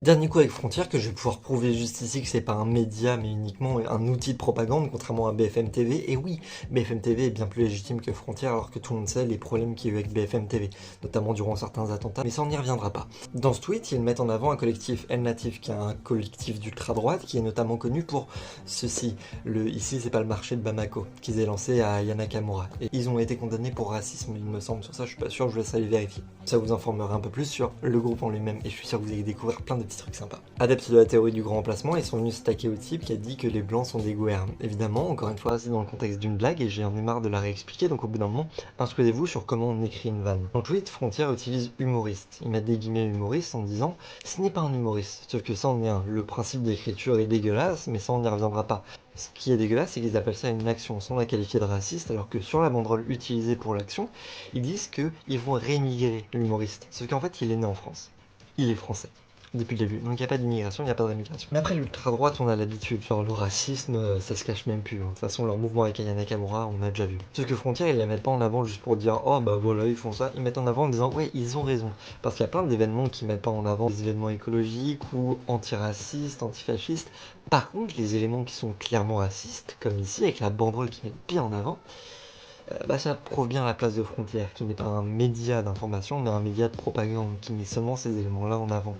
Dernier coup avec Frontières que je vais pouvoir prouver juste ici que c'est pas un média mais uniquement un outil de propagande contrairement à BFM TV. Et oui, BFM TV est bien plus légitime que Frontières alors que tout le monde sait les problèmes qu'il y a eu avec BFM TV, notamment durant certains attentats, mais ça on n'y reviendra pas. Dans ce tweet, ils mettent en avant un collectif El Natif qui est un collectif d'ultra-droite qui est notamment connu pour ceci. Ici c'est pas le marché de Bamako qu'ils aient lancé à Yana Kamura. Et ils ont été condamnés pour racisme il me semble, sur ça je suis pas sûr, je vous laisserai les vérifier. Ça vous informera un peu plus sur le groupe en lui-même et je suis sûr que vous allez découvrir plein de petits trucs sympas. Adeptes de la théorie du grand remplacement, ils sont venus stacker au type qui a dit que les blancs sont des gouverneurs. Évidemment, encore une fois, c'est dans le contexte d'une blague et j'en ai marre de la réexpliquer, donc au bout d'un moment, instruisez-vous sur comment on écrit une vanne. Dans le tweet, Frontière utilise humoriste. Ils mettent des guillemets humoriste en disant ce n'est pas un humoriste, sauf que ça en est un. Le principe d'écriture est dégueulasse, mais ça on n'y reviendra pas. Ce qui est dégueulasse, c'est qu'ils appellent ça une action sans la qualifier de raciste, alors que sur la banderole utilisée pour l'action, ils disent qu'ils vont rémigrer l'humoriste. Sauf qu'en fait, il est né en France. Il est français. Depuis le début. Donc il n'y a pas d'immigration, il n'y a pas de rémigration. Mais après, l'ultra-droite, on a l'habitude. Genre le racisme, ça se cache même plus. De toute façon, leur mouvement avec Ayana Nakamura, on a déjà vu. Sauf que Frontier, ils la mettent pas en avant juste pour dire oh bah voilà, ils font ça. Ils mettent en avant en disant ouais, ils ont raison. Parce qu'il y a plein d'événements qui mettent pas en avant des événements écologiques ou antiracistes, antifascistes. Par contre, les éléments qui sont clairement racistes, comme ici, avec la banderole qui met bien en avant, bah, ça prouve bien la place de Frontières, qui n'est pas un média d'information, mais un média de propagande, qui met seulement ces éléments-là en avant.